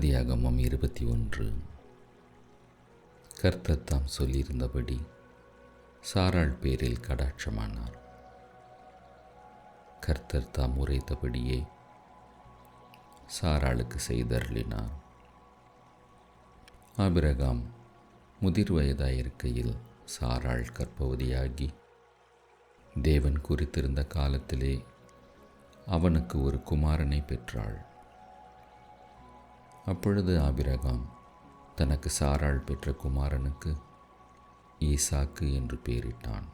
ஆதியாகமம் 21. கர்த்தர் தாம் சொல்லியிருந்தபடி சாராள் பேரில் கடாட்சமானார். கர்த்தர் தாம் உரைத்தபடியே சாராளுக்கு செய்தருளினார். ஆபிரகாம் முதிர் வயதாயிருக்கையில் சாராள் கர்ப்பவதியாகி தேவன் குறித்திருந்த காலத்திலே அவனுக்கு ஒரு குமாரனை பெற்றாள். அப்பொழுது ஆபிரகாம் தனக்கு சாராள் பெற்ற குமாரனுக்கு ஈசாக்கு என்று பெயரிட்டான்.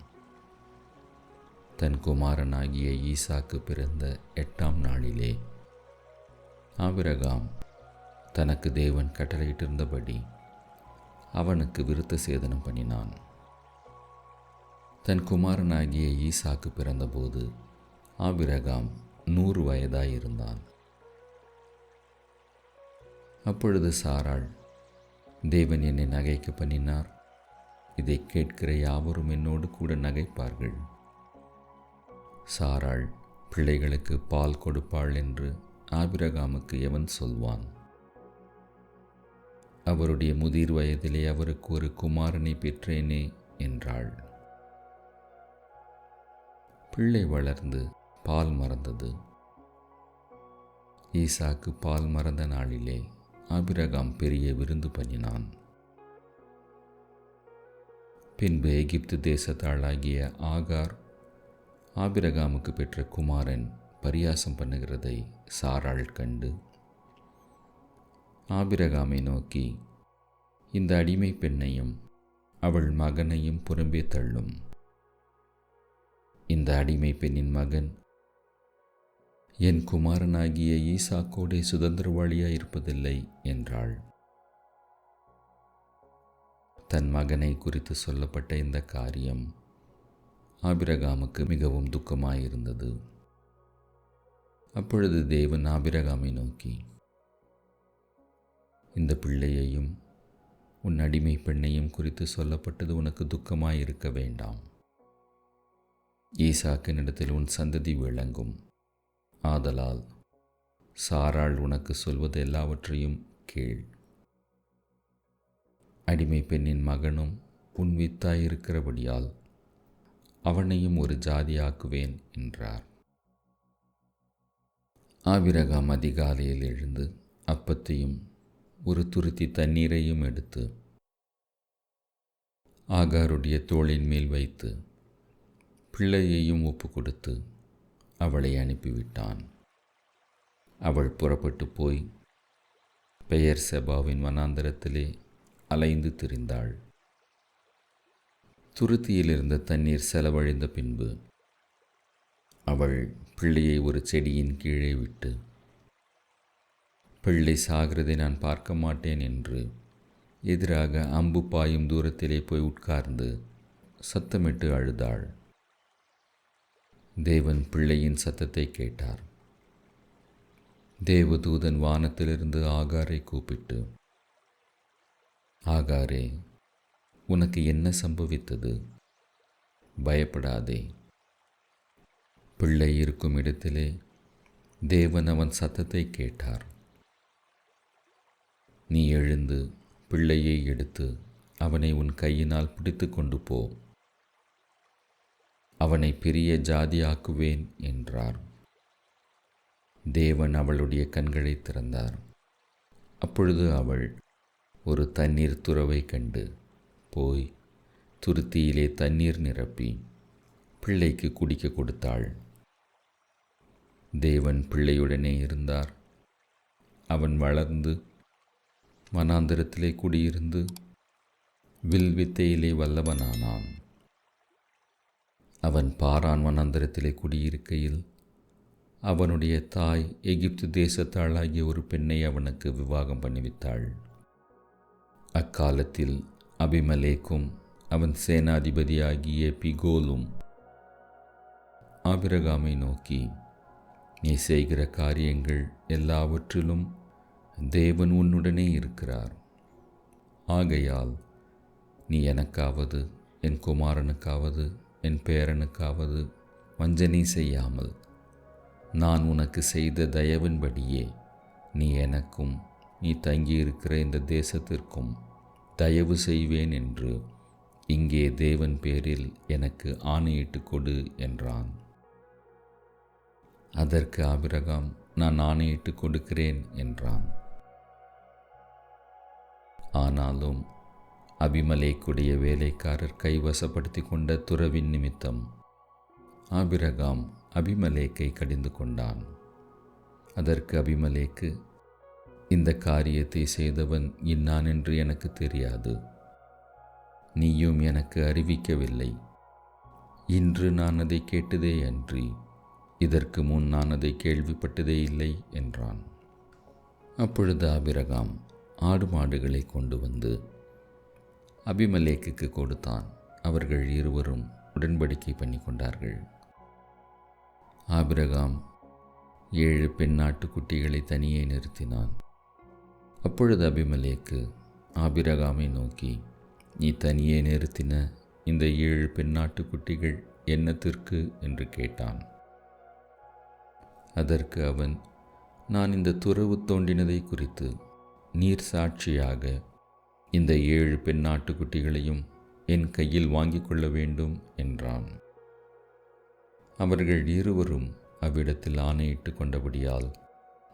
தன் குமாரனாகிய ஈசாக்கு பிறந்த 8ஆம் நாளிலே ஆபிரகாம் தனக்கு தேவன் கட்டளையிட்டிருந்தபடி அவனுக்கு விருத்த சேதனம் பண்ணினான். தன் குமாரனாகிய ஈசாக்கு பிறந்தபோது ஆபிரகாம் 100 வயதாயிருந்தான். அப்பொழுது சாராள், தேவன் என்னை நகைக்க பண்ணினார், இதை கேட்கிற யாவரும் என்னோடு கூட நகைப்பார்கள். சாராள் பிள்ளைகளுக்கு பால் கொடுப்பாள் என்று ஆபிரகாமுக்கு எவன் சொல்வான்? அவருடைய முதிர் வயதிலே அவருக்கு ஒரு குமாரனை பெற்றேனே என்றாள். பிள்ளை வளர்ந்து பால் மறந்தது. ஈசாக்கு பால் மறந்த நாளிலே ஆபிரகாம் பெரிய விருந்து பண்ணினான். பின்பு எகிப்து தேசத்தாளாகிய ஆகார் ஆபிரகாமுக்கு பெற்ற குமாரன் பரியாசம் பண்ணுகிறதை சாராள் கண்டு ஆபிரகாமை நோக்கி, இந்த அடிமை பெண்ணையும் அவள் மகனையும் புறம்பே தள்ளும். இந்த அடிமை பெண்ணின் மகன் என் குமாரனாகிய ஈசாக்கோடே சுதந்திரவாளியாயிருப்பதில்லை என்றாள். தன் மகனை குறித்து சொல்லப்பட்ட இந்த காரியம் ஆபிரகாமுக்கு மிகவும் துக்கமாயிருந்தது. அப்பொழுது தேவன் ஆபிரகாமை நோக்கி, இந்த பிள்ளையையும் உன் அடிமை பெண்ணையும் குறித்து சொல்லப்பட்டது உனக்கு துக்கமாயிருக்க வேண்டாம். ஈசாக்கினிடத்தில் உன் சந்ததி விளங்கும். ஆதலால் சாராள் உனக்கு சொல்வது எல்லாவற்றையும் கேள். அடிமை பெண்ணின் மகனும் உன் வித்தாயிருக்கிறபடியால் அவனையும் ஒரு ஜாதியாக்குவேன் என்றார். ஆபிரகாம் அதிகாலையில் எழுந்து அப்பத்தையும் ஒரு துருத்தி தண்ணீரையும் எடுத்து ஆகாருடைய தோளின் மேல் வைத்து பிள்ளையையும் ஒப்பு கொடுத்து அவளை அனுப்பிவிட்டான். அவள் புறப்பட்டு போய் பெயர்செபாவின் வனாந்தரத்திலே அலைந்து திரிந்தாள். துருத்தியில் இருந்த தண்ணீர் செலவழிந்த பின்பு அவள் பிள்ளையை ஒரு செடியின் கீழே விட்டு, பிள்ளை சாகிறதை நான் பார்க்க மாட்டேன் என்று எதிராக அம்பு பாயும் தூரத்திலே போய் உட்கார்ந்து சத்தமிட்டு அழுதாள். தேவன் பிள்ளையின் சத்தத்தை கேட்டார். தேவதூதன் வானத்திலிருந்து ஆகாரை கூப்பிட்டு, ஆகாரே, உனக்கு என்ன சம்பவித்தது? பயப்படாதே. பிள்ளை இருக்கும் இடத்திலே தேவன் அவன் சத்தத்தை கேட்டார். நீ எழுந்து பிள்ளையை எடுத்து அவனை உன் கையினால் பிடித்து கொண்டு போ. அவனை பெரிய ஜாதியாக்குவேன் என்றார். தேவன் அவளுடைய கண்களை திறந்தார். அப்பொழுது அவள் ஒரு தண்ணீர் துறவை கண்டு போய் துருத்தியிலே தண்ணீர் நிரப்பி பிள்ளைக்கு குடிக்க கொடுத்தாள். தேவன் பிள்ளையுடனே இருந்தார். அவன் வளர்ந்து வனாந்தரத்திலே குடியிருந்து வில்வித்தையிலே வல்லவனானான். அவன் பாரான் வனாந்தரத்திலே குடியிருக்கையில் அவனுடைய தாய் எகிப்து தேசத்தாளாகிய ஒரு பெண்ணை அவனுக்கு விவாகம் பண்ணிவித்தாள். அக்காலத்தில் அபிமெலேக்கும் அவன் சேனாதிபதியாகிய பிகோலும் ஆபிரகாமை நோக்கி, நீ செய்கிற காரியங்கள் எல்லாவற்றிலும் தேவன் உன்னுடனே இருக்கிறார். ஆகையால் நீ எனக்காவது என் குமாரனுக்காவது என் பேரனுக்காவது வஞ்சனை செய்யாமல் நான் உனக்கு செய்த தயவின்படியே நீ எனக்கும் நீ தங்கியிருக்கிற இந்த தேசத்திற்கும் தயவு செய்வேன் என்று இங்கே தேவன் பேரில் எனக்கு ஆணையிட்டு கொடு என்றான். அதற்கு ஆபிரகாம், நான் ஆணையிட்டு கொடுக்கிறேன் என்றான். ஆனாலும் அபிமெலேக்குடைய வேலைக்காரர் கைவசப்படுத்தி கொண்ட துறவின் நிமித்தம் ஆபிரகாம் அபிமெலேக்கை கடிந்து கொண்டான். அதற்கு அபிமெலேக்கு, இந்த காரியத்தை செய்தவன் இன்னான் என்று எனக்கு தெரியாது, நீயும் எனக்கு அறிவிக்கவில்லை. இன்று நான் அதை கேட்டதே அன்றி இதற்கு முன் நான் அதை கேள்விப்பட்டதே இல்லை என்றான். அப்பொழுது ஆபிரகாம் ஆடு மாடுகளை கொண்டு வந்து அபிமெலேக்குக்கு கொடுத்தான். அவர்கள் இருவரும் உடன்படிக்கை பண்ணி கொண்டார்கள். ஆபிரகாம் 7 பெண்ணாட்டுக்குட்டிகளை தனியே நிறுத்தினான். அப்பொழுது அபிமெலேக்கு ஆபிரகாமை நோக்கி, நீ தனியே நிறுத்தின இந்த 7 பெண்ணாட்டுக்குட்டிகள் என்னத்திற்கு என்று கேட்டான். அதற்கு அவன், நான் இந்த துறவு தோண்டினதை குறித்து நீர் சாட்சியாக இந்த 7 பெண்ணாட்டுக்குட்டிகளையும் என் கையில் வாங்கிக் கொள்ள வேண்டும் என்றான். அவர்கள் இருவரும் அவ்விடத்தில் ஆணையிட்டு கொண்டபடியால்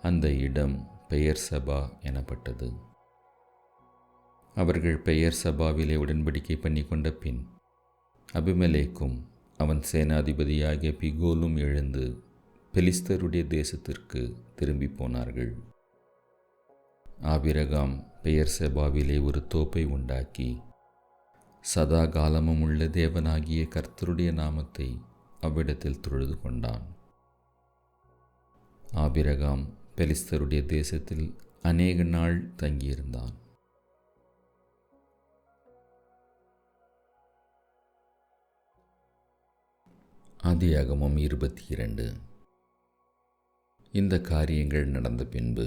அந்த இடம் பெயர்சபா எனப்பட்டது. அவர்கள் பெயர்சபாவிலே உடன்படிக்கை பண்ணி கொண்ட பின் அபிமெலேக்கும் அவன் சேனாதிபதியாகிய பிகோலும் எழுந்து பெலிஸ்தருடைய தேசத்திற்கு திரும்பி போனார்கள். ஆபிரகாம் பெயர்செபாவிலே ஒரு தோப்பை உண்டாக்கி சதா காலமும் உள்ள தேவனாகிய கர்த்தருடைய நாமத்தை அவ்விடத்தில் தொழுது கொண்டான். ஆபிரகாம் பெலிஸ்தருடைய தேசத்தில் அநேக நாள் தங்கியிருந்தான். ஆதியாகமம் 22. இந்த காரியங்கள் நடந்த பின்பு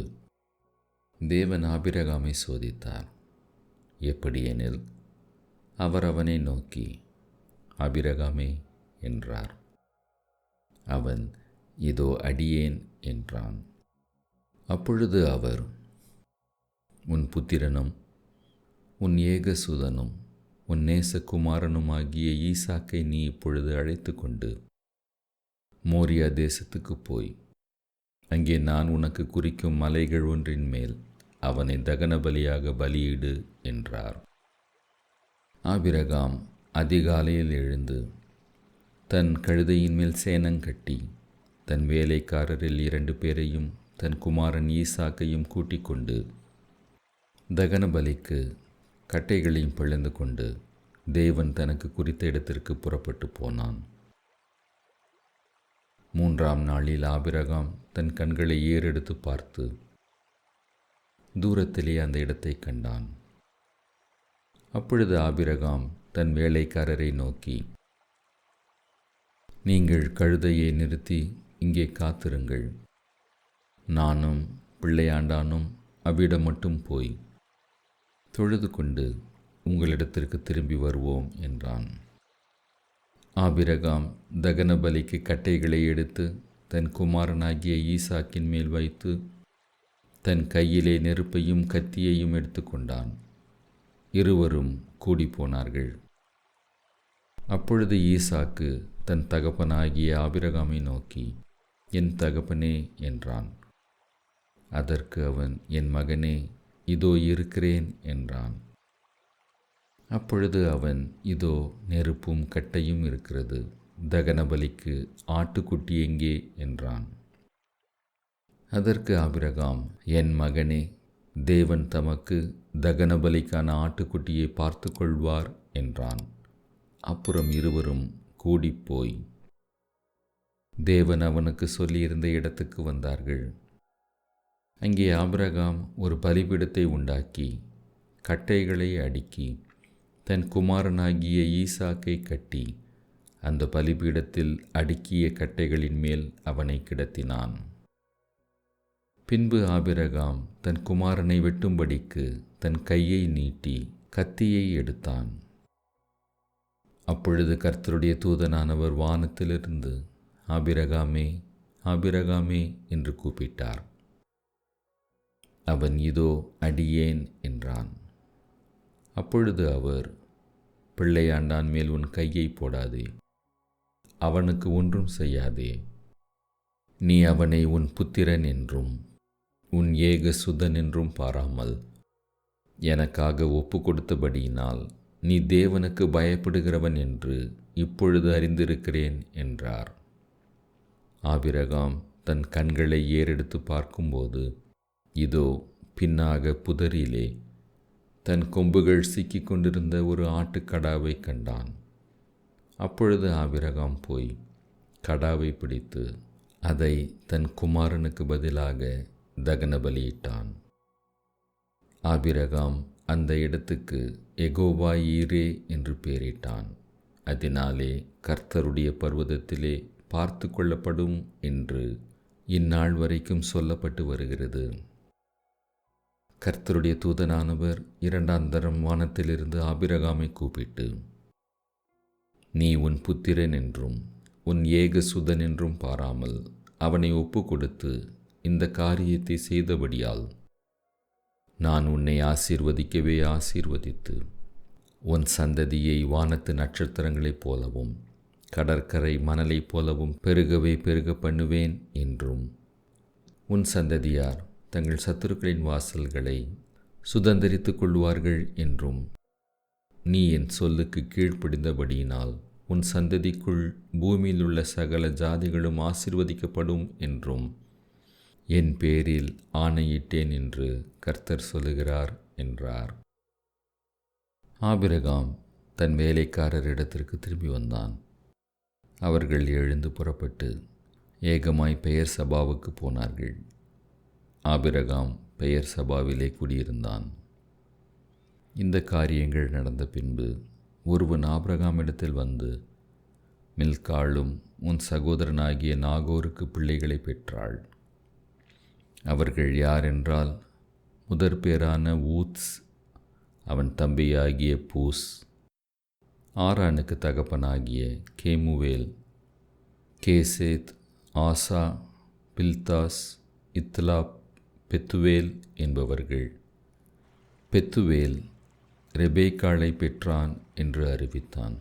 தேவன் ஆபிரகாமை சோதித்தார். எப்படியெனில், அவர் அவனை நோக்கி, ஆபிரகாமே என்றார். அவன், இதோ அடியேன் என்றான். அப்பொழுது அவர், உன் புத்திரனும் உன் ஏகசுதனும் உன் நேசகுமாரனுமாகிய ஈசாக்கை நீ இப்பொழுது அழைத்து கொண்டு மோரியா தேசத்துக்கு போய் அங்கே நான் உனக்கு குறிக்கும் மலைகள் ஒன்றின் மேல் அவனை தகன பலியாக பலியிடு என்றார். ஆபிரகாம் அதிகாலையில் எழுந்து தன் கழுதையின் மேல் சேனங்கட்டி தன் வேலைக்காரரில் 2 பேரையும் தன் குமாரன் ஈசாக்கையும் கூட்டிக் கொண்டு தகன பலிக்கு கட்டைகளையும் பிளந்து கொண்டு தேவன் தனக்கு குறித்த இடத்திற்கு புறப்பட்டு போனான். 3ஆம் நாளில் ஆபிரகாம் தன் கண்களை ஏறெடுத்து பார்த்து தூரத்திலே அந்த இடத்தை கண்டான். அப்பொழுது ஆபிரகாம் தன் வேலைக்காரரை நோக்கி, நீங்கள் கழுதையை நிறுத்தி இங்கே காத்திருங்கள், நானும் பிள்ளையாண்டானும் அவ்விடம் மட்டும் போய் தொழுது கொண்டு உங்களிடத்திற்கு திரும்பி வருவோம் என்றான். ஆபிரகாம் தகன பலிக்கு கட்டைகளை எடுத்து தன் குமாரனாகிய ஈசாக்கின் மேல் வைத்து தன் கையிலே நெருப்பையும் கத்தியையும் எடுத்துக்கொண்டான். இருவரும் கூடிப்போனார்கள். அப்பொழுது ஈசாக்கு தன் தகப்பனாகிய ஆபிரகாமை நோக்கி, என் தகப்பனே என்றான். அதற்கு அவன், என் மகனே, இதோ இருக்கிறேன் என்றான். அப்பொழுது அவன், இதோ நெருப்பும் கட்டையும் இருக்கிறது, தகன பலிக்கு ஆட்டுக்குட்டி எங்கே என்றான். அதற்கு ஆபிரகாம், என் மகனே, தேவன் தமக்கு தகன பலிக்கான ஆட்டுக்குட்டியை பார்த்து கொள்வார் என்றான். அப்புறம் இருவரும் கூடிப்போய் தேவன் அவனுக்கு சொல்லியிருந்த இடத்துக்கு வந்தார்கள். அங்கே ஆபிரகாம் ஒரு பலிபீடத்தை உண்டாக்கி கட்டைகளை அடுக்கி தன் குமாரனாகிய ஈசாக்கை கட்டி அந்த பலிபீடத்தில் அடுக்கிய கட்டைகளின் மேல் அவனை கிடத்தினான். பின்பு ஆபிரகாம் தன் குமாரனை வெட்டும்படிக்கு தன் கையை நீட்டி கத்தியை எடுத்தான். அப்பொழுது கர்த்தருடைய தூதனானவர் வானத்திலிருந்து, ஆபிரகாமே, ஆபிரகாமே என்று கூப்பிட்டார். அவன் இதோ அடியேன் என்றான். அப்பொழுது அவர், பிள்ளையாண்டான் மேல் உன் கையை போடாதே, அவனுக்கு ஒன்றும் செய்யாதே. நீ அவனை உன் புத்திரன் என்றும் உன் ஏக சுதன் என்றும் பாராமல் எனக்காக ஒப்பு கொடுத்தபடியினால் நீ தேவனுக்கு பயப்படுகிறவன் என்று இப்பொழுது அறிந்திருக்கிறேன் என்றார். ஆபிரகாம் தன் கண்களை ஏறெடுத்து பார்க்கும்போது, இதோ பின்னாக புதரிலே தன் கொம்புகள் சிக்கிக் கொண்டிருந்த ஒரு ஆட்டுக்கடாவை கண்டான். அப்பொழுது ஆபிரகாம் போய் கடாவை பிடித்து அதை தன் குமாரனுக்கு பதிலாக தகன பலியிட்டான். ஆபிரகாம் அந்த இடத்துக்கு யெகோவா ஈரே என்று பெயரிட்டான். அதனாலே கர்த்தருடைய பர்வதத்திலே பார்த்து கொள்ளப்படும் என்று இந்நாள் வரைக்கும் சொல்லப்பட்டு வருகிறது. கர்த்தருடைய தூதனானவர் இரண்டாம் தரம் வானத்திலிருந்து ஆபிரகாமை கூப்பிட்டு, நீ உன் புத்திரன் என்றும் உன் ஏக சுதன் என்றும் பாராமல் அவனை ஒப்பு கொடுத்து இந்த காரியத்தை செய்தபடியால் நான் உன்னை ஆசீர்வதிக்கவே ஆசீர்வதித்து உன் சந்ததியை வானத்து நட்சத்திரங்களைப் போலவும் கடற்கரை மணலைப் போலவும் பெருகவே பெருக பண்ணுவேன் என்றும் உன் சந்ததியார் தங்கள் சத்துருக்களின் வாசல்களை சுதந்தரித்து கொள்வார்கள் என்றும் நீ என் சொல்லுக்கு கீழ்ப்படிந்தபடியினால் உன் சந்ததிக்குள் பூமியில் உள்ள சகல ஜாதிகளும் ஆசீர்வதிக்கப்படும் என்றும் என் பேரில் ஆணையிட்டேன் என்று கர்த்தர் சொல்லுகிறார் என்றார். ஆபிரகாம் தன் வேலைக்காரரிடத்திற்கு திரும்பி வந்தான். அவர்கள் எழுந்து புறப்பட்டு ஏகமாய் பெயர் சபாவுக்கு போனார்கள். ஆபிரகாம் பெயர் சபாவிலே குடியிருந்தான். இந்த காரியங்கள் நடந்த பின்பு ஒருவன் ஆபிரகாமிடத்தில் வந்து, மில்காளும் உன் சகோதரனாகிய நாகோருக்கு பிள்ளைகளை பெற்றாள். அவர்கள் யாரென்றால், முதற் பேரான ஊத்ஸ், அவன் தம்பியாகிய பூஸ், ஆரானுக்கு தகப்பனாகிய கேமுவேல், கேசேத், ஆசா, பில்தாஸ், இத்லாப், பெத்துவேல் என்பவர்கள். பெத்துவேல் ரெபேக்காளை பெற்றான் என்று அறிவித்தான்.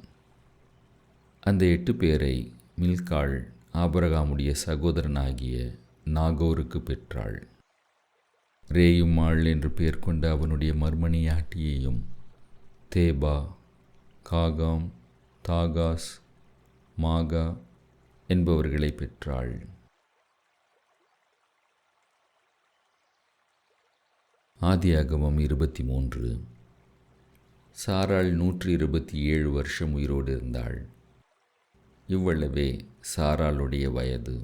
அந்த 8 பேரை மில்காள் ஆபிரகாமுடைய சகோதரனாகிய நாகோருக்கு பெற்றாள். ரேயுமாள் என்று பெயர் கொண்ட அவனுடைய மர்மணியாட்டியையும் தேபா, காகாம், தாகாஸ், மாகா என்பவர்களை பெற்றாள். ஆதியாகமம் 23. சாராள் 127 வருஷம் உயிரோடு இருந்தாள். இவ்வளவே சாராளுடைய வயது.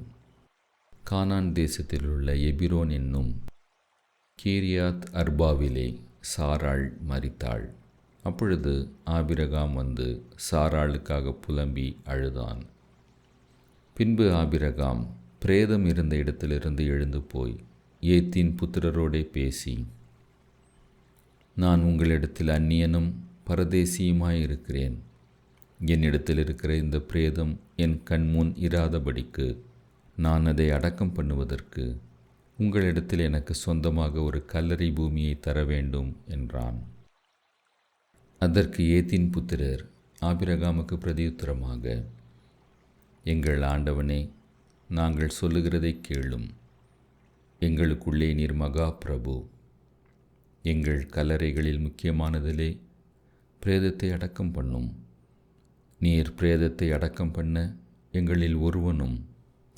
கானான் தேசத்தில் உள்ள எபிரோன் என்னும் கீரியாத் அர்பாவிலே சாராள் மரித்தாள். அப்பொழுது ஆபிரகாம் வந்து சாராளுக்காக புலம்பி அழுதான். பின்பு ஆபிரகாம் பிரேதம் இருந்த இடத்திலிருந்து எழுந்து போய் ஏத்தின் புத்திரரோடே பேசி, நான் உங்களிடத்தில் அந்நியனும் பரதேசியுமாயிருக்கிறேன். என்னிடத்தில் இருக்கிற இந்த பிரேதம் என் கண்முன் இராதபடிக்கு நான் அதை அடக்கம் பண்ணுவதற்கு உங்களிடத்தில் எனக்கு சொந்தமாக ஒரு கல்லறை பூமியை தர வேண்டும் என்றான். அதற்கு ஏத்தின் புத்திரர் ஆபிரகாமுக்கு பிரதியுத்தரமாக, எங்கள் ஆண்டவனே, நாங்கள் சொல்லுகிறதை கேளும். எங்களுக்குள்ளே நீர் மகா பிரபு. எங்கள் கல்லறைகளில் முக்கியமானதிலே பிரேதத்தை அடக்கம் பண்ணும். நீர் பிரேதத்தை அடக்கம் பண்ண எங்களில் ஒருவனும்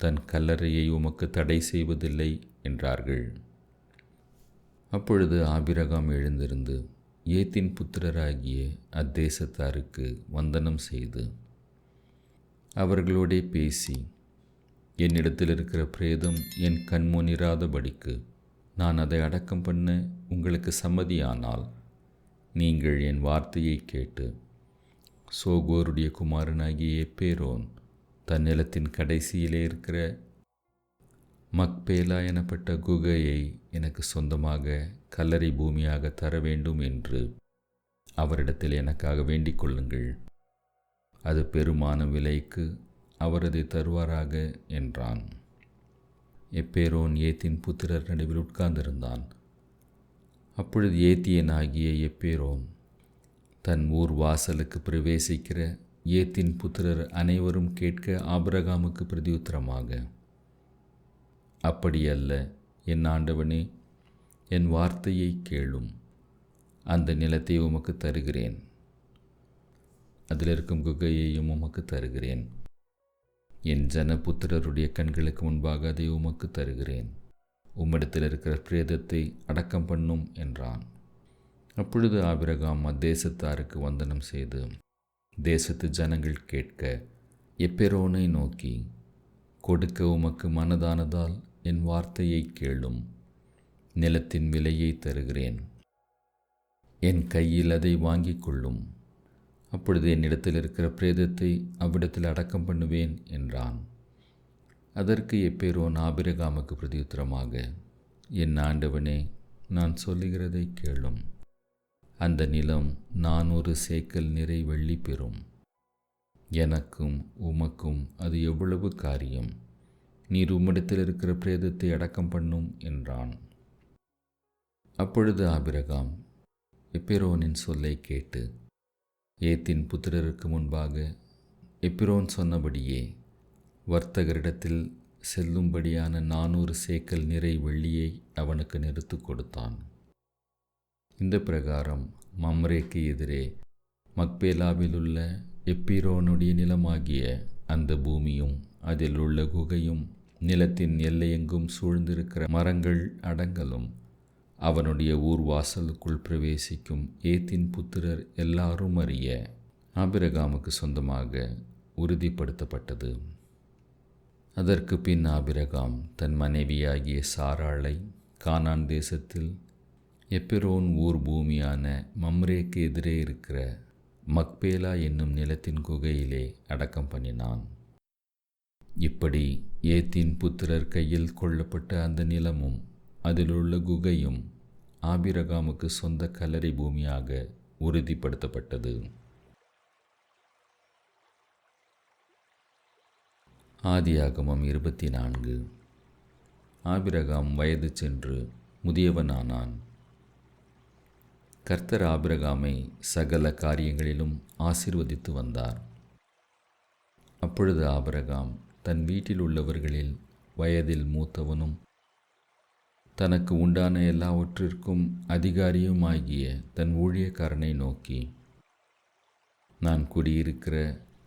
தன் கல்லறையை உமக்கு தடை செய்வதில்லை என்றார்கள். அப்பொழுது ஆபிரகாம் எழுந்திருந்து ஏத்தின் புத்திரராகிய அத்தேசத்தாருக்கு வந்தனம் செய்து அவர்களோடே பேசி, என்னிடத்தில் இருக்கிற பிரேதம் என் கண்முன் இராதபடிக்கு நான் அதை அடக்கம் பண்ண உங்களுக்கு சம்மதியானால் நீங்கள் என் வார்த்தையை கேட்டு சோகோருடைய குமாரனாகிய எப்பேரோன் தன் நிலத்தின் கடைசியிலே இருக்கிற மக்பேலா எனப்பட்ட குகையை எனக்கு சொந்தமாக கல்லறை பூமியாக தர வேண்டும் என்று அவரிடத்தில் எனக்காக வேண்டிக் கொள்ளுங்கள். அது பெருமான விலைக்கு அவர் அதை தருவாராக என்றான். எப்பேரோன் ஏத்தின் புத்திரர் நடுவில் உட்கார்ந்திருந்தான். அப்பொழுது ஏத்தியனாகிய எப்பேரோன் தன் ஊர் வாசலுக்கு பிரவேசிக்கிற ஏத்தின் புத்திரர் அனைவரும் கேட்க ஆபிரகாமுக்கு பிரதியுத்தரமாக, அப்படியல்ல என் ஆண்டவனே, என் வார்த்தையை கேளும். அந்த நிலத்தை உமக்கு தருகிறேன், அதில் இருக்கும் குகையையும் உமக்கு தருகிறேன். என் ஜனபுத்திரருடைய கண்களுக்கு முன்பாக அதை உமக்கு தருகிறேன். உம்மிடத்தில் இருக்கிற பிரேதத்தை அடக்கம் பண்ணும் என்றான். அப்பொழுது ஆபிரகாம் அத்தேசத்தாருக்கு வந்தனம் செய்து தேசத்து ஜனங்கள் கேட்க எப்பெரோனை நோக்கி, கொடுக்க உமக்கு மனதானதால் என் வார்த்தையை கேளும். நிலத்தின் விலையை தருகிறேன், என் கையில் அதை வாங்கிக் கொள்ளும். அப்பொழுது என்னிடத்தில் இருக்கிற பிரேதத்தை அவ்விடத்தில் அடக்கம் பண்ணுவேன் என்றான். அதற்கு எப்பேரோன் ஆபிரகாமுக்கு பிரதியுத்தரமாக, என் ஆண்டவனே, நான் சொல்லுகிறதை கேளும். அந்த நிலம் 400 சேக்கல் நிறை வெள்ளி பெறும். எனக்கும் உமக்கும் அது எவ்வளவு காரியம்? நீர் உம்மிடத்தில் இருக்கிற பிரேதத்தை அடக்கம் பண்ணும் என்றான். அப்பொழுது ஆபிரகாம் எப்பெரோனின் சொல்லை கேட்டு ஏத்தின் புத்திரருக்கு முன்பாக எப்பெரோன் சொன்னபடியே வர்த்தகரிடத்தில் செல்லும்படியான 400 சேக்கல் நிறை வெள்ளியை அவனுக்கு நிறுத்து கொடுத்தான். இந்த பிரகாரம் மம்ரேக்கு எதிரே மக்பேலாவில் உள்ள எப்பீரோனுடைய நிலமாகிய அந்த பூமியும் அதில் உள்ள குகையும் நிலத்தின் எல்லையெங்கும் சூழ்ந்திருக்கிற மரங்கள் அடங்கலும் அவனுடைய ஊர் வாசலுக்குள் பிரவேசிக்கும் ஏத்தின் புத்திரர் எல்லாரும் அறிய ஆபிரகாமுக்கு சொந்தமாக உறுதிப்படுத்தப்பட்டது. அதற்கு பின் ஆபிரகாம் தன் மனைவியாகிய சாராளை கானான் தேசத்தில் எப்பெரோன் ஊர் பூமியான மம்ரேக்கு எதிரே இருக்கிற மக்பேலா என்னும் நிலத்தின் குகையிலே அடக்கம் பண்ணினான். இப்படி ஏத்தின் புத்திரர் கையில் கொள்ளப்பட்ட அந்த நிலமும் அதிலுள்ள குகையும் ஆபிரகாமுக்கு சொந்த கல்லறை பூமியாக உறுதிப்படுத்தப்பட்டது. ஆதியாகமம் 24. ஆபிரகாம் வயது சென்று முதியவனானான். கர்த்தர் ஆபிரகாமை சகல காரியங்களிலும் ஆசீர்வதித்து வந்தார். அப்பொழுது ஆபிரகாம் தன் வீட்டில் உள்ளவர்களில் வயதில் மூத்தவனும் தனக்கு உண்டான எல்லாவற்றிற்கும் அதிகாரியுமாகிய தன் ஊழியக்காரனை நோக்கி, நான் குடியிருக்கிற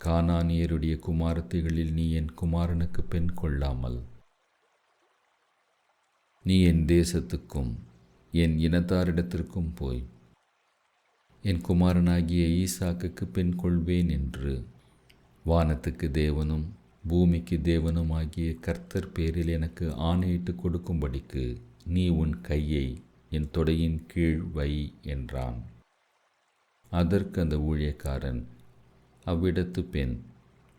கானானியருடைய குமாரத்திகளில் நீ என் குமாரனுக்கு பெண் கொள்ளாமல் நீ என் தேசத்துக்கும் என் இனத்தாரிடத்திற்கும் போய் என் குமாரனாகிய ஈசாக்குக்கு பெண் கொள்வேன் என்று வானத்துக்கு தேவனும் பூமிக்கு தேவனுமாகிய கர்த்தர் பேரில் எனக்கு ஆணையிட்டு கொடுக்கும்படிக்கு நீ உன் கையை என் தொடையின் கீழ் வை என்றான். அதற்கு அந்த ஊழியக்காரன், அவ்விடத்து பெண்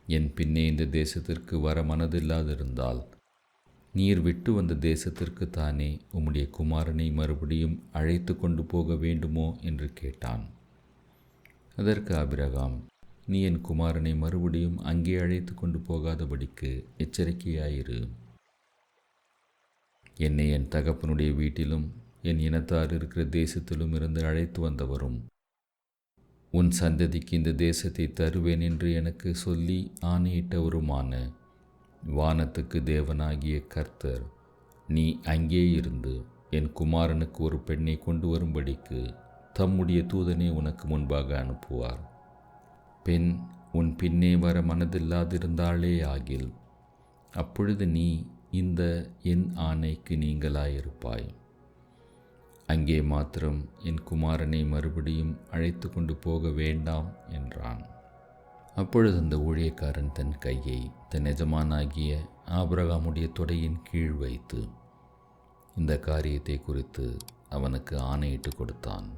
என் பின்னே இந்த தேசத்திற்கு வர மனதில்லாதிருந்தால் நீர் விட்டு வந்த தேசத்திற்கு தானே உம்முடைய குமாரனை மறுபடியும் அழைத்து கொண்டு போக வேண்டுமோ என்று கேட்டான். அதற்கு ஆபிரகாம், நீ என் குமாரனை மறுபடியும் அங்கே அழைத்து கொண்டு போகாதபடிக்கு எச்சரிக்கையாயிரு. என்னை என் தகப்பனுடைய வீட்டிலும் என் இனத்தார் இருக்கிற தேசத்திலும் இருந்து அழைத்து வந்தவரும் உன் சந்ததிக்கு இந்த தேசத்தை தருவேன் என்று எனக்கு சொல்லி ஆணையிட்டவருமான வானத்துக்கு தேவனாகிய கர்த்தர், நீ அங்கே இருந்து என் குமாரனுக்கு ஒரு பெண்ணை கொண்டு வரும்படிக்கு தம்முடைய தூதனை உனக்கு முன்பாக அனுப்புவார். பெண் உன் பின்னே வர மனதில்லாதிருந்தாளே ஆகில் அப்பொழுது நீ இந்த என் ஆணைக்கு நீங்களாயிருப்பாய். அங்கே மாத்திரம் என் குமாரனை மறுபடியும் அழைத்து கொண்டு போக வேண்டாம் என்றான். அப்பொழுது அந்த ஊழியக்காரன் தன் கையை தன் எஜமானாகிய ஆபிரகாமுடைய தொடையின் கீழ் வைத்து இந்த காரியத்தை குறித்து அவனுக்கு ஆணையிட்டு கொடுத்தான்.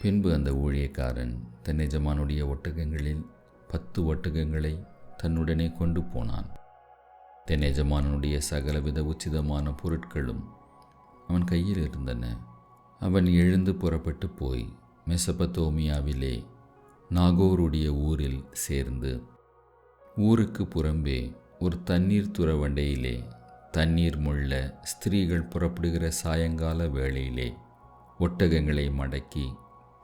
பின்பு அந்த ஊழியக்காரன் தன் எஜமானுடைய ஒட்டகங்களில் 10 ஒட்டகங்களை தன்னுடனே கொண்டு போனான். தன் எஜமானுடைய சகலவித உச்சிதமான பொருட்களும் அவன் கையில் இருந்தன. அவன் எழுந்து புறப்பட்டு போய் மெசபத்தோமியாவிலே நாகோருடைய ஊரில் சேர்ந்து ஊருக்கு புறம்பே ஒரு தண்ணீர் துறவண்டையிலே தண்ணீர் மொள்ள ஸ்திரீகள் புறப்படுகிற சாயங்கால வேளையிலே ஒட்டகங்களை மடக்கி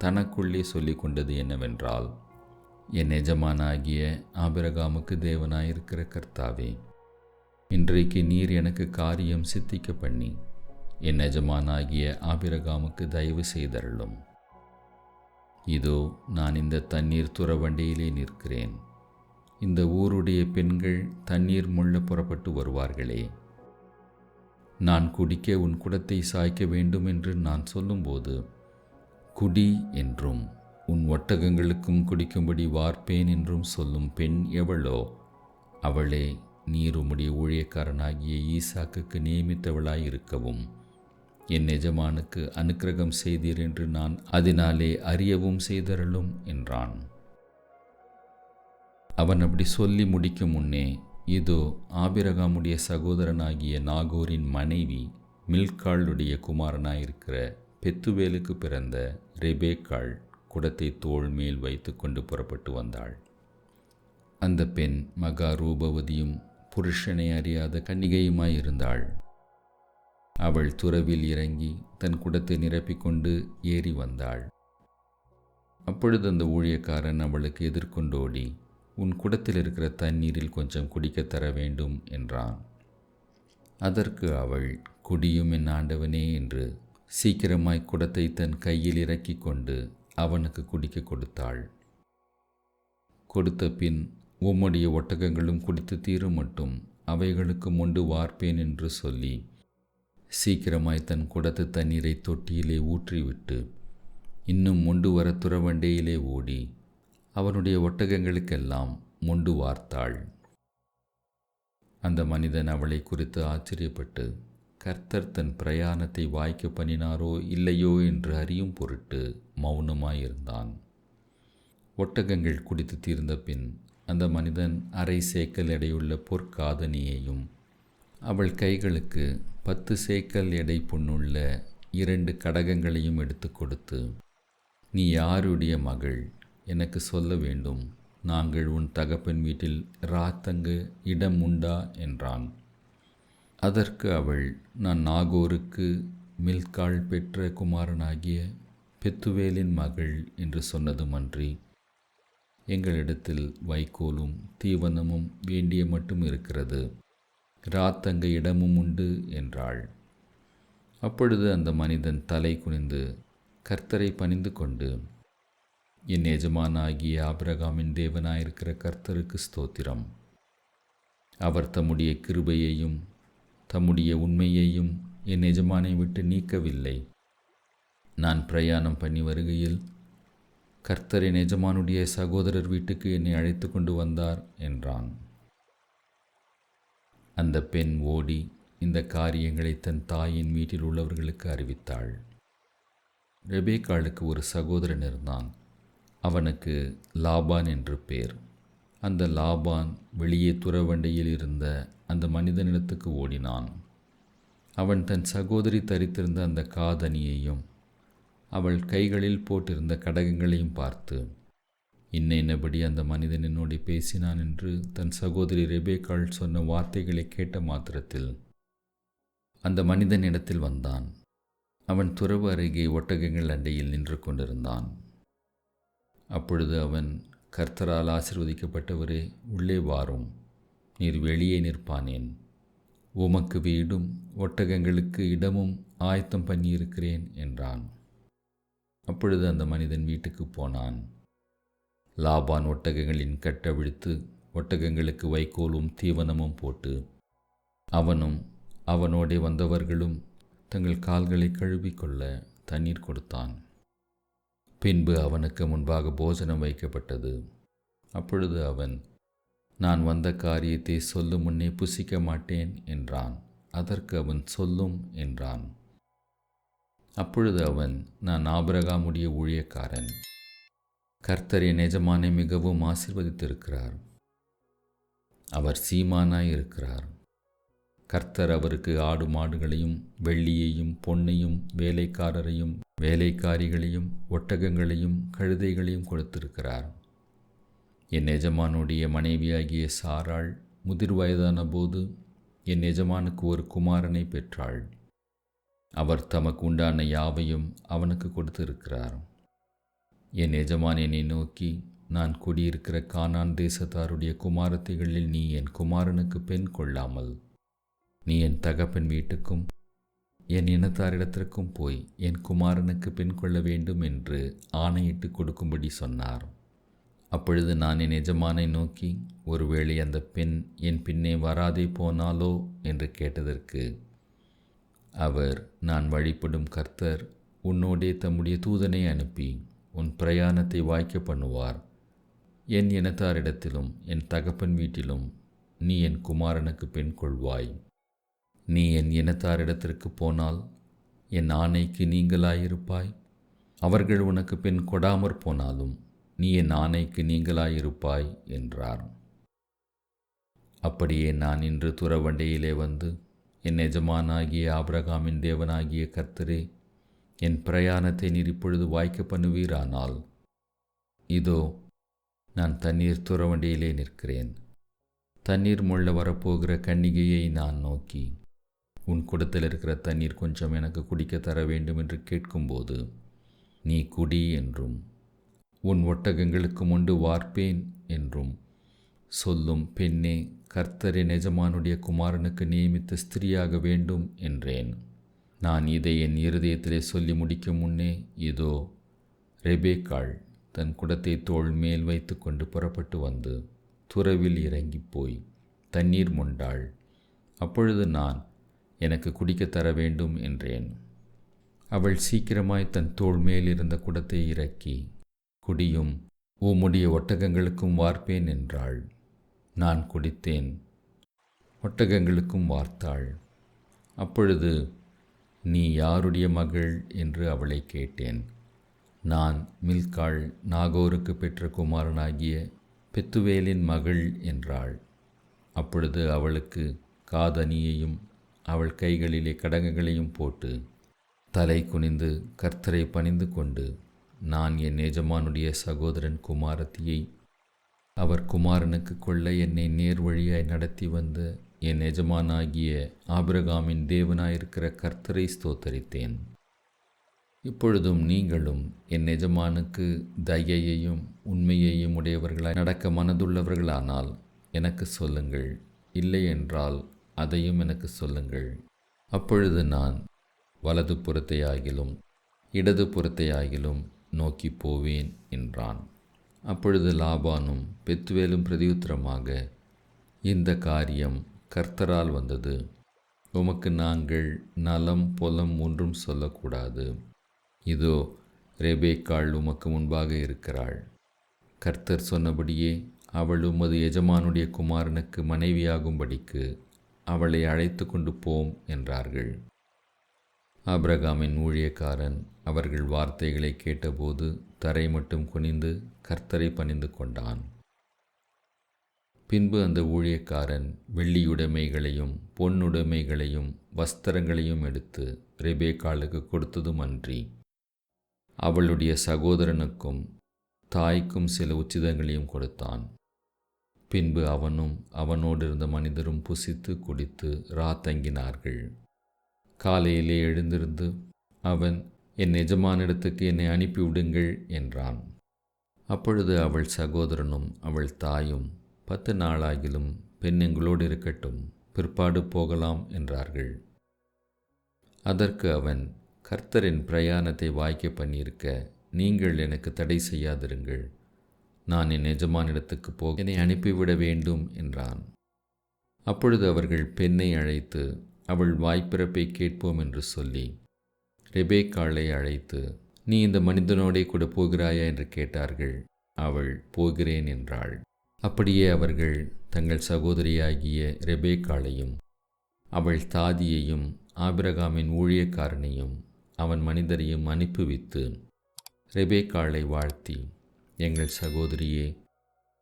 தனக்குள்ளே சொல்லி கொண்டது என்னவென்றால், என் எஜமானாகிய ஆபிரகாமுக்கு தேவனாயிருக்கிற கர்த்தாவே, இன்றைக்கு நீர் எனக்கு காரியம் சித்திக்க பண்ணி என் எஜமானாகிய ஆபிரகாமுக்கு தயவு செய்தருளும். இதோ நான் இந்த தண்ணீர் துறவண்டியிலே நிற்கிறேன். இந்த ஊருடைய பெண்கள் தண்ணீர் முள்ள புறப்பட்டு வருவார்களே. நான் குடிக்க உன் குடத்தை சாய்க்க வேண்டும் என்று நான் சொல்லும்போது, குடி என்றும் உன் ஒட்டகங்களுக்கும் குடிக்கும்படி வார்ப்பேன் என்றும் சொல்லும் பெண் எவளோ அவளே நீர் உம்முடைய ஊழியக்காரனாகிய ஈசாக்குக்கு நியமித்தவளாயிருக்கவும் என் எஜமானுக்கு அனுக்கிரகம் செய்தீர் என்று நான் அதனாலே அறியவும் செய்தருளும் என்றான். அவன் அப்படி சொல்லி முடிக்கும் முன்னே, இதோ ஆபிரகாமுடைய சகோதரனாகிய நாகோரின் மனைவி மில்காளுடைய குமாரனாயிருக்கிற பெத்துவேலுக்கு பிறந்த ரெபேக்காள் குடத்தை தோள் மேல் வைத்து கொண்டு புறப்பட்டு வந்தாள். அந்த பெண் மகா ரூபவதியும் புருஷனை அறியாத கன்னிகையுமாயிருந்தாள். அவள் துறவில் இறங்கி தன் குடத்தை நிரப்பிக்கொண்டு ஏறி வந்தாள். அப்பொழுது அந்த ஊழியக்காரன் அவளுக்கு எதிர்கொண்டோடி, உன் குடத்தில் இருக்கிற தண்ணீரில் கொஞ்சம் குடிக்கத் தர வேண்டும் என்றான். அதற்கு அவள், குடியும் என் ஆண்டவனே என்று சீக்கிரமாய் குடத்தை தன் கையில் இறக்கி கொண்டு அவனுக்கு குடிக்க கொடுத்தாள். கொடுத்த பின், உம்முடைய ஒட்டகங்களும் குடித்து தீரும் மட்டும் அவைகளுக்கு மொண்டு வார்ப்பேன் என்று சொல்லி சீக்கிரமாய் தன் குடத்து தண்ணீரை தொட்டியிலே ஊற்றிவிட்டு இன்னும் மொண்டு வர துறவண்டையிலே ஓடி அவனுடைய ஒட்டகங்களுக்கெல்லாம் மொண்டு வார்த்தாள். அந்த மனிதன் அவளை குறித்து ஆச்சரியப்பட்டு, கர்த்தர் தன் பிரயாணத்தை வாய்க்க பண்ணினாரோ இல்லையோ என்று அறியும் பொருட்டு மௌனமாயிருந்தான். ஒட்டகங்கள் குடித்து தீர்ந்த பின் அந்த மனிதன் 1/2 சேக்கல் எடையுள்ள பொற்காதனியையும் அவள் கைகளுக்கு 10 சேக்கல் எடை பொன்னுள்ள 2 கடகங்களையும் எடுத்து கொடுத்து, நீ யாருடைய மகள் எனக்கு சொல்ல வேண்டும், நாங்கள் உன் தகப்பன் வீட்டில் ராத்தங்க இடம் உண்டா என்றான். அதற்கு அவள், நான் நாகோருக்கு மில்காள் பெற்ற குமாரனாகிய பெத்துவேலின் மகள் என்று சொன்னதுமன்றி, எங்களிடத்தில் வைக்கோலும் தீவனமும் வேண்டிய மட்டும் இருக்கிறது, ராத்தங்க இடமும் உண்டு என்றாள். அப்பொழுது அந்த மனிதன் தலை குனிந்து கர்த்தரை பணிந்து கொண்டு, என் எஜமானாகிய ஆபிரகாமின் தேவனாயிருக்கிற கர்த்தருக்கு ஸ்தோத்திரம். அவர் தம்முடைய கிருபையையும் தம்முடைய உண்மையையும் என் எஜமானை விட்டு நீக்கவில்லை. நான் பிரயாணம் பண்ணி வருகையில் கர்த்தர் என் எஜமானுடைய சகோதரர் வீட்டுக்கு என்னை அழைத்து கொண்டு வந்தார் என்றான். அந்த பெண் ஓடி இந்த காரியங்களை தன் தாயின் வீட்டில் உள்ளவர்களுக்கு அறிவித்தாள். ரெபேக்காளுக்கு ஒரு சகோதரன் இருந்தான். அவனுக்கு லாபான் என்று பேர். அந்த லாபான் வெளியே துறவண்டையில் இருந்த அந்த மனிதனிடத்துக்கு ஓடினான். அவன் தன் சகோதரி தரித்திருந்த அந்த காதணியையும் அவள் கைகளில் போட்டிருந்த கடகங்களையும் பார்த்து, இன்னபடி அந்த மனிதன் என்னோடு பேசினான் என்று தன் சகோதரி ரெபேக்காள் சொன்ன வார்த்தைகளை கேட்ட மாத்திரத்தில் அந்த மனிதனிடத்தில் வந்தான். அவன் துறவு அருகே ஒட்டகங்கள் அண்டையில் நின்று கொண்டிருந்தான். அப்பொழுது அவன், கர்த்தரால் ஆசீர்வதிக்கப்பட்டவரே, உள்ளே வாரும், நீர் வெளியே நிற்பானேன். உமக்கு வீடும் ஒட்டகங்களுக்கு இடமும் ஆயத்தம் பண்ணியிருக்கிறேன் என்றான். அப்பொழுது அந்த மனிதன் வீட்டுக்கு போனான். லாபான் ஒட்டகங்களின் கட்டவிழ்த்து ஒட்டகங்களுக்கு வைக்கோலும் தீவனமும் போட்டு அவனும் அவனோடே வந்தவர்களும் தங்கள் கால்களை கழுவிக்கொள்ள தண்ணீர் கொடுத்தான். பின்பு அவனுக்கு முன்பாக போஜனம் வைக்கப்பட்டது. அப்பொழுது அவன், நான் வந்த காரியத்தை சொல்லும் முன்னே புசிக்க மாட்டேன் என்றான். அதற்கு அவன், சொல்லும் என்றான். அப்பொழுது அவன், நான் ஆபிரகாமுடைய ஊழியக்காரன். கர்த்தர் என் எஜமானை மிகவும் ஆசீர்வதித்திருக்கிறார். அவர் சீமானாய் இருக்கிறார். கர்த்தர் அவருக்கு ஆடு மாடுகளையும் வெள்ளியையும் பொன்னையும் வேலைக்காரரையும் வேலைக்காரிகளையும் ஒட்டகங்களையும் கழுதைகளையும் கொடுத்திருக்கிறார். என் எஜமானுடைய மனைவியாகிய சாராள் முதிர் வயதான போது என் எஜமானுக்கு ஒரு குமாரனை பெற்றாள். அவர் தமக்கு உண்டான யாவையும் அவனுக்கு கொடுத்திருக்கிறார். என் எஜமான் என்னை நோக்கி, நான் குடியிருக்கிற கானான் தேசத்தாருடைய குமாரத்திகளில் நீ என் குமாரனுக்கு பெண் கொள்ளாமல் நீ என் தகப்பன் வீட்டுக்கும் என் இனத்தாரிடத்திற்கும் போய் என் குமாரனுக்கு பெண் கொள்ள வேண்டும் என்று ஆணையிட்டு கொடுக்கும்படி சொன்னார். அப்பொழுது நான் என் எஜமானை நோக்கி, ஒருவேளை அந்த பெண் என் பின்னே வராதே போனாலோ என்று கேட்டதற்கு அவர், நான் வழிபடும் கர்த்தர் உன்னோடே தம்முடைய தூதனை அனுப்பி உன் பிரயாணத்தை வாய்க்க பண்ணுவார். என் இனத்தாரிடத்திலும் என் தகப்பன் வீட்டிலும் நீ என் குமாரனுக்கு பெண் கொள்வாய். நீ என் இனத்தாரிடத்திற்கு போனால் என் ஆணைக்கு நீங்களாயிருப்பாய். அவர்கள் உனக்கு பெண் கொடாமற் போனாலும் நீ என் ஆணைக்கு நீங்களாயிருப்பாய் என்றார். அப்படியே நான் இன்று துறவண்டையிலே வந்து, என் எஜமானாகிய ஆபிரகாமின் தேவனாகிய கர்த்தரே, என் பிரயாணத்தை நீர் இப்பொழுது வாய்க்க பண்ணுவீரானால், இதோ நான் தண்ணீர் துறவண்டியிலே நிற்கிறேன். தண்ணீர் மொள்ள வரப்போகிற கன்னிகையை நான் நோக்கி, உன் குடத்தில் இருக்கிற தண்ணீர் கொஞ்சம் எனக்கு குடிக்க தர வேண்டும் என்று கேட்கும்போது, நீ குடி என்றும் உன் ஒட்டகங்களுக்கு மொண்டு வார்ப்பேன் என்றும் சொல்லும் பெண்ணே, கர்த்தரின் எஜமானுடைய குமாரனுக்கு நியமித்த ஸ்திரீயாக வேண்டும் என்றேன். நான் இதை என் இருதயத்திலே சொல்லி முடிக்கும் முன்னே, இதோ ரெபேக்காள் தன் குடத்தை தோள் மேல் வைத்து கொண்டு புறப்பட்டு வந்து துறவில் இறங்கி போய் தண்ணீர் மொண்டாள். அப்பொழுது நான், எனக்கு குடிக்க தர வேண்டும் என்றேன். அவள் சீக்கிரமாய் தன் தோள் மேல் இருந்த குடத்தை இறக்கி, குடியும், உம்முடைய ஒட்டகங்களுக்கும் வார்ப்பேன் என்றாள். நான் குடித்தேன், ஒட்டகங்களுக்கும் வார்த்தாள். அப்பொழுது, நீ யாருடைய மகள் என்று அவளை கேட்டேன். நான், மில்காள் நாகோருக்கு பெற்ற குமாரனாகிய பெத்துவேலின் மகள் என்றாள். அப்பொழுது அவளுக்கு காதணியையும் அவள் கைகளிலே கடகங்களையும் போட்டு தலை குனிந்து கர்த்தரை பணிந்து கொண்டு, நான் என் எஜமானுடைய சகோதரன் குமாரத்தியை அவர் குமாரனுக்கு கொள்ள என்னை நேர் வழியாய் நடத்தி வந்த என் எஜமானாகிய ஆபிரகாமின் தேவனாயிருக்கிற கர்த்தரை ஸ்தோத்தரித்தேன். இப்பொழுதும் நீங்களும் என் எஜமானுக்கு தயையையும் உண்மையையும் உடையவர்களாய் நடக்க மனதுள்ளவர்களானால் எனக்கு சொல்லுங்கள், இல்லை என்றால் அதையும் எனக்கு சொல்லுங்கள். அப்பொழுது நான் வலது புறத்தையாகிலும் இடது புறத்தையாகிலும் நோக்கி போவேன் என்றான். அப்பொழுது லாபானும் பெத்துவேலும் பிரதியுத்தரமாக, இந்த காரியம் கர்த்தரால் வந்தது. உமக்கு நாங்கள் நலம் பொலம் ஒன்றும் சொல்லக்கூடாது. இதோ ரெபேக்காள் உமக்கு முன்பாக இருக்கிறாள். கர்த்தர் சொன்னபடியே அவள் உமது எஜமானுடைய குமாரனுக்கு மனைவியாகும்படிக்கு அவளை அழைத்து கொண்டு போம் என்றார்கள். ஆபிரகாமின் ஊழியக்காரன் அவர்கள் வார்த்தைகளை கேட்டபோது தரை மட்டும் குனிந்து கர்த்தரை பணிந்து கொண்டான். பின்பு அந்த ஊழியக்காரன் வெள்ளியுடைமைகளையும் பொன்னுடைமைகளையும் வஸ்திரங்களையும் எடுத்து ரெபேக்காளுக்கு கொடுத்ததும் அன்றி, அவளுடைய சகோதரனுக்கும் தாய்க்கும் சில உச்சிதங்களையும் கொடுத்தான். பின்பு அவனும் அவனோடு இருந்த மனிதரும் புசித்து குடித்து தங்கினார்கள். காலையிலே எழுந்திருந்து அவன், என் எஜமானிடத்துக்கு என்னை அனுப்பிவிடுங்கள் என்றான். அப்பொழுது அவள் சகோதரனும் அவள் தாயும், 10 நாளாகிலும் பெண் எங்களோடு இருக்கட்டும், பிற்பாடு போகலாம் என்றார்கள். அதற்கு அவன், கர்த்தரின் பிரயாணத்தை வாய்க்க பண்ணியிருக்க நீங்கள் எனக்கு தடை செய்யாதிருங்கள். நான் என் எஜமானிடத்துக்கு போக என்னை அனுப்பிவிட வேண்டும் என்றான். அப்பொழுது அவர்கள் பெண்ணை அழைத்து அவள் வாய்ப்பிறப்பை கேட்போம் என்று சொல்லி ரெபேக்காளை அழைத்து, நீ இந்த மனிதனோடே கூட போகிறாயா என்று கேட்டார்கள். அவள், போகிறேன் என்றாள். அப்படியே அவர்கள் தங்கள் சகோதரியாகிய ரெபேக்காளையும் அவள் தாதியையும் ஆபிரகாமின் ஊழியக்காரனையும் அவன் மனிதரையும் அனுப்பிவித்து ரெபேக்காளை வாழ்த்தி, எங்கள் சகோதரியே,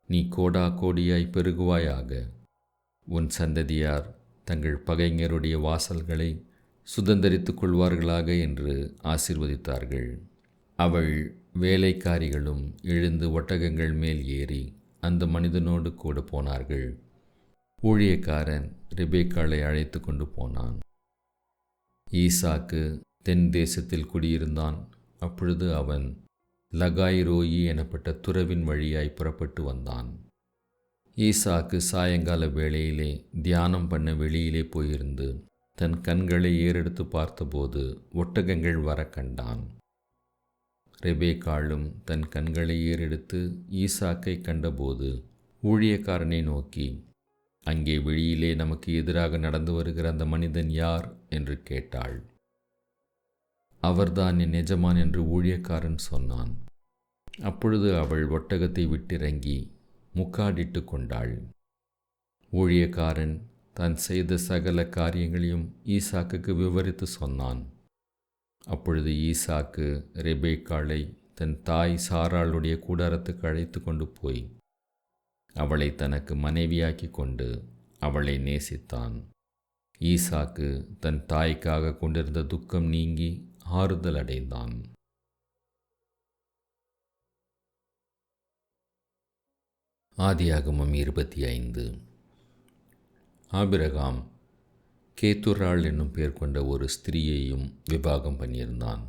நீ கோடா கோடியாய் பெருகுவாயாக. உன் சந்ததியார் தங்கள் பகைஞருடைய வாசல்களை சுதந்தரித்து கொள்வார்களாக என்று ஆசீர்வதித்தார்கள். அவள் வேலைக்காரிகளும் எழுந்து ஒட்டகங்கள் மேல் ஏறி அந்த மனிதனோடு கூட போனார்கள். ஊழியக்காரன் ரெபேக்காளை அழைத்து கொண்டு போனான். ஈசாக்கு தென் தேசத்தில் குடியிருந்தான். அப்பொழுது அவன் லகாய் ரோயி எனப்பட்ட துறவின் வழியாய் புறப்பட்டு வந்தான். ஈசாக்கு சாயங்கால வேளையிலே தியானம் பண்ண வெளியிலே போயிருந்து தன் கண்களை ஏறெடுத்து பார்த்தபோது ஒட்டகங்கள் வர கண்டான். ரெபேக்காளும் தன் கண்களை ஏறெடுத்து ஈசாக்கை கண்டபோது ஊழியக்காரனை நோக்கி, அங்கே வெளியிலே நமக்கு எதிராக நடந்து வருகிற அந்த மனிதன் யார் என்று கேட்டாள். அவர்தான் என் எஜமான் என்று ஊழியக்காரன் சொன்னான். அப்பொழுது அவள் ஒட்டகத்தை விட்டிறங்கி முக்காடிட்டு கொண்டாள். ஊழியக்காரன் தான் செய்த சகல காரியங்களையும் ஈசாக்குக்கு விவரித்து சொன்னான். அப்பொழுது ஈசாக்கு ரெபேக்காளை தன் தாய் சாராளுடைய கூடாரத்துக்கு அழைத்து கொண்டு போய் அவளை தனக்கு மனைவியாக்கி கொண்டு அவளை நேசித்தான். ஈசாக்கு தன் தாய்க்காக கொண்டிருந்த துக்கம் நீங்கி ஆறுதல் அடைந்தான். ஆதியாகமம் 25. ஆபிரகாம் கேத்துராள் என்னும் பேர் கொண்ட ஒரு ஸ்திரீயையும் விவாகம் பண்ணியிருந்தான்.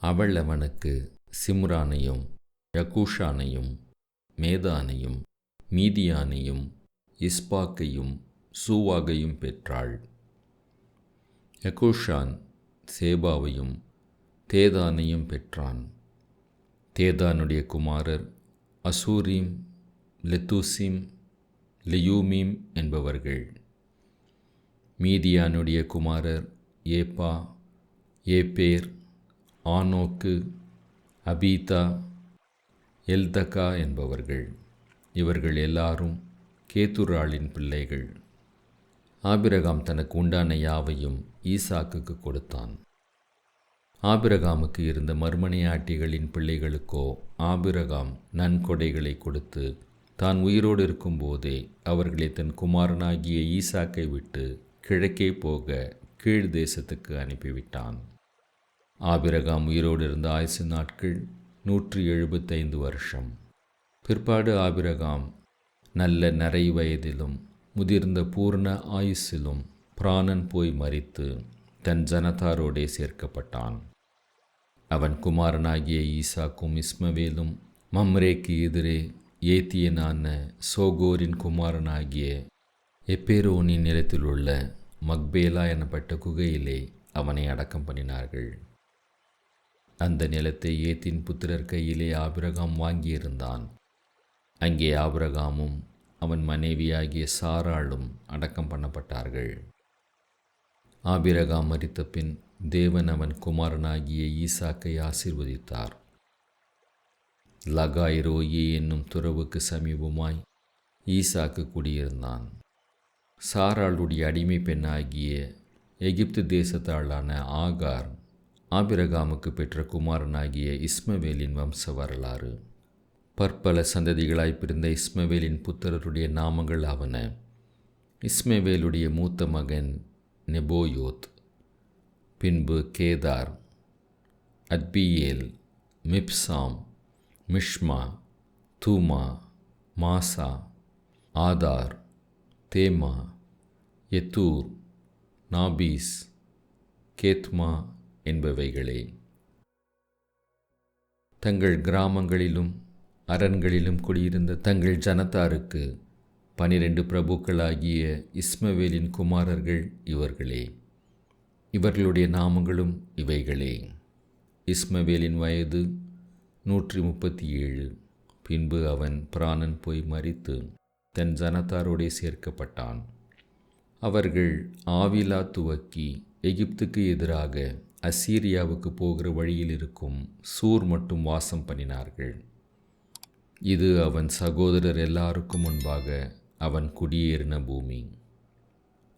அவள் அவனுக்கு சிம்ரானையும் யகூஷானையும் மேதானையும் மீதியானையும் இஸ்பாக்கையும் சூவாகையும் பெற்றாள். யகூஷான் சேபாவையும் தேதானையும் பெற்றான். தேதானுடைய குமாரர் அசூரீம், லெத்தூசிம், லியூமீம் என்பவர்கள். மீதியானுடைய குமாரர் ஏப்பா, ஏப்பேர், ஆனோக்கு, அபீதா, எல்தகா என்பவர்கள். இவர்கள் எல்லாரும் கேத்துராளின் பிள்ளைகள். ஆபிரகாம் தனக்கு உண்டான யாவையும் ஈசாக்குக்கு கொடுத்தான். ஆபிரகாமுக்கு இருந்த மர்மனையாட்டிகளின் பிள்ளைகளுக்கோ ஆபிரகாம் நன்கொடைகளை கொடுத்து தான் உயிரோடு இருக்கும்போதே அவர்களை தன் குமாரனாகிய ஈசாக்கை விட்டு கிழக்கே போக கீழ் தேசத்துக்கு அனுப்பிவிட்டான். ஆபிரகாம் உயிரோடு இருந்த ஆயுசு நாட்கள் 175 வருஷம். பிற்பாடு ஆபிரகாம் நல்ல நரை வயதிலும் முதிர்ந்த பூர்ண ஆயுசிலும் பிராணன் போய் மரித்து தன் ஜனத்தாரோடே சேர்க்கப்பட்டான். அவன் குமாரனாகிய ஈசாக்கும் இஸ்மவேலும் மம்ரேக்கு எதிரே ஏத்தியனான சோகோரின் குமாரனாகிய எப்பேரோனின் நிலத்திலுள்ள மக்பேலா எனப்பட்ட குகையிலே அவனை அடக்கம் பண்ணினார்கள். அந்த நிலத்தை ஏத்தின் புத்திரர் கையிலே ஆபிரகாம் வாங்கியிருந்தான். அங்கே ஆபிரகாமும் அவன் மனைவியாகிய சாராளும் அடக்கம் பண்ணப்பட்டார்கள். ஆபிரகாம் மரித்த பின் தேவன் அவன் குமாரனாகிய ஈசாக்கை ஆசீர்வதித்தார். லகாய் ரோயி என்னும் துறவுக்கு சமீபமாய் ஈசாக்கு குடியிருந்தான். சாராளுடைய அடிமை பெண்ணாகிய எகிப்து தேசத்தாளான ஆகார் ஆபிரகாமுக்கு பெற்ற குமாரனாகிய இஸ்மவேலின் வம்ச வரலாறு. பற்பல சந்ததிகளாய் பிறந்த இஸ்மவேலின் புத்திரருடைய நாமங்கள் ஆவன. இஸ்மவேலுடைய மூத்த மகன் நெபோயோத், பின்பு கேதார், அத்பியேல், மிப்சாம், மிஷ்மா, தூமா, மாசா, ஆதார், தேமா, எத்தூர், நாபீஸ், கேத்மா என்பவைகளே. தங்கள் கிராமங்களிலும் அரண்களிலும் குடியிருந்த தங்கள் ஜனத்தாருக்கு 12 பிரபுக்களாகிய இஸ்மவேலின் குமாரர்கள் இவர்களே. இவர்களுடைய நாமங்களும் இவைகளே. இஸ்மவேலின் வயது 137. பின்பு அவன் பிராணன் போய் மரித்து தன் ஜனத்தாரோடே சேர்க்கப்பட்டான். அவர்கள் ஆவிலா துவக்கி எகிப்துக்கு எதிராக அசீரியாவுக்கு போகிற வழியில் இருக்கும் சூர் மட்டும் வாசம் பண்ணினார்கள். இது அவன் சகோதரர் எல்லாருக்கும் முன்பாக அவன் குடியேறின பூமி.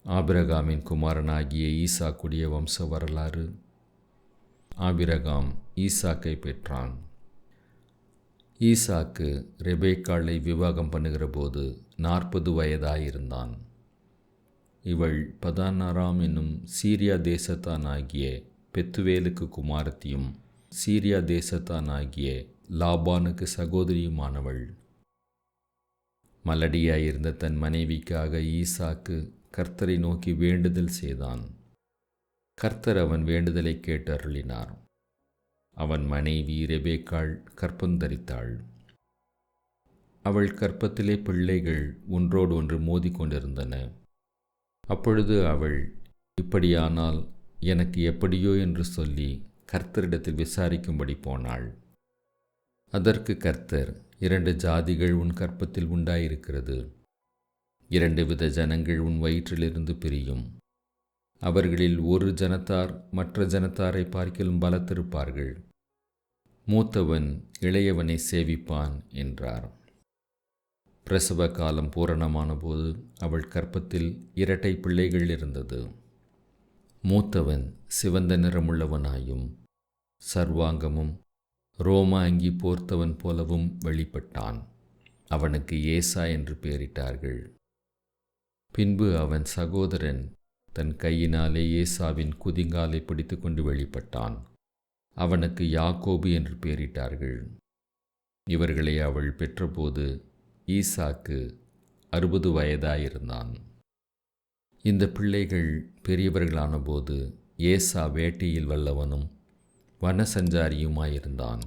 ஆபிரகாமின் குமாரனாகிய ஈசாக்குடைய வம்ச வரலாறு. ஆபிரகாம் ஈசாக்கை பெற்றான். ஈசாக்கு ரெபேக்காளை விவாகம் பண்ணுகிற போது 40 வயதாயிருந்தான். இவள் பதானாராம் என்னும் சீரியா தேசத்தானாகிய பெத்துவேலுக்கு குமாரத்தியும் சீரியா தேசத்தானாகிய லாபானுக்கு சகோதரியுமானவள். மலடியாயிருந்த தன் மனைவிக்காக ஈசாக்கு கர்த்தரை நோக்கி வேண்டுதல் செய்தான். கர்த்தர் அவன் வேண்டுதலை கேட்டு அருளினார். அவன் மனைவி ரெபேக்காள் கர்ப்பந்தரித்தாள். அவள் கர்ப்பத்திலே பிள்ளைகள் ஒன்றோடு ஒன்று மோதிக்கொண்டிருந்தன. அப்பொழுது அவள், இப்படியானால் எனக்கு எப்படியோ என்று சொல்லி கர்த்தரிடத்தில் விசாரிக்கும்படி போனாள். அதற்கு கர்த்தர், 2 ஜாதிகள் உன் கர்ப்பத்தில் உண்டாயிருக்கிறது. 2 வித ஜனங்கள் உன் வயிற்றிலிருந்து பிரியும். அவர்களில் ஒரு ஜனத்தார் மற்ற ஜனத்தாரை பார்க்கிலும் பலத்திருப்பார்கள். மூத்தவன் இளையவனை சேவிப்பான் என்றார். பிரசவ காலம் பூரணமான போது அவள் கர்ப்பத்தில் 2 பிள்ளைகள் இருந்தது. மூத்தவன் சிவந்த நிறமுள்ளவனாயும் சர்வாங்கமும் ரோம அங்கி போர்த்தவன் போலவும் வெளிப்பட்டான். அவனுக்கு ஏசா என்று பெயரிட்டார்கள். பின்பு அவன் சகோதரன் தன் கையினாலே ஏசாவின் குதிங்காலை பிடித்து கொண்டு வெளிப்பட்டான். அவனுக்கு யாக்கோபு என்று பெயரிட்டார்கள். இவர்களை அவள் பெற்றபோது ஈசாக்கு 60 வயதாயிருந்தான். இந்த பிள்ளைகள் பெரியவர்களான போது ஏசா வேட்டையில் வல்லவனும் வனசஞ்சாரியுமாயிருந்தான்.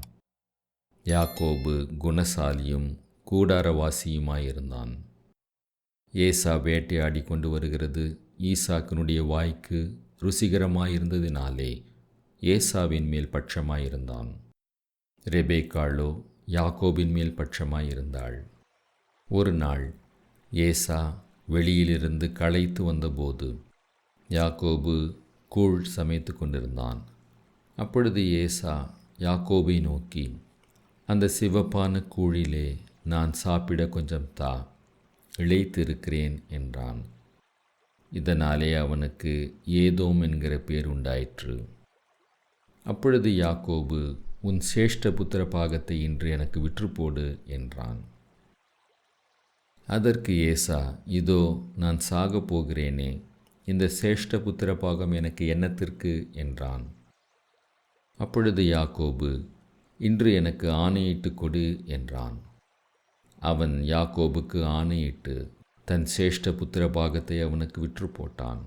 யாக்கோபு குணசாலியும் கூடாரவாசியுமாயிருந்தான். ஏசா வேட்டையாடி கொண்டு வருகிறது ஈசாக்கினுடைய வாய்க்கு ருசிகரமாயிருந்ததினாலே ஏசாவின் மேல் பட்சமாயிருந்தான். ரெபேக்காளோ யாக்கோபின் மேல் பட்சமாயிருந்தாள். ஒரு நாள் ஏசா வெளியிலிருந்து களைத்து வந்தபோது யாக்கோபு கூழ் சமைத்து கொண்டிருந்தான். அப்பொழுது ஏசா யாக்கோபை நோக்கி, அந்த சிவப்பான கூழிலே நான் சாப்பிட கொஞ்சம் தா, இளைத்திருக்கிறேன் என்றான். இதனாலே அவனுக்கு ஏதோம் என்கிற பேர் உண்டாயிற்று. அப்பொழுது யாக்கோபு, உன் சேஷ்ட புத்திர பாகத்தை இன்று எனக்கு விற்றுப்போடு என்றான். அதற்கு ஏசா, இதோ நான் சாகப் போகிறேனே, இந்த சேஷ்ட புத்திர பாகம் எனக்கு என்னத்திற்கு என்றான். அப்பொழுது யாக்கோபு, இன்று எனக்கு ஆணையிட்டு கொடு என்றான். அவன் யாக்கோபுக்கு ஆணையிட்டு தன் சேஷ்ட புத்திர பாகத்தை அவனுக்கு விற்று போட்டான்.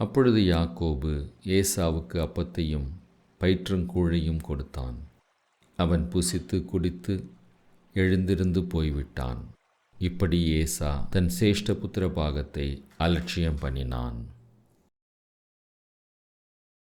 அப்பொழுது யாக்கோபு ஏசாவுக்கு அப்பத்தையும் பயிற்றங்கூழையும் கொடுத்தான். அவன் புசித்து குடித்து எழுந்திருந்து போய்விட்டான். இப்படி ஏசா தன் சேஷ்ட புத்திர பாகத்தை அலட்சியம் பண்ணினான்.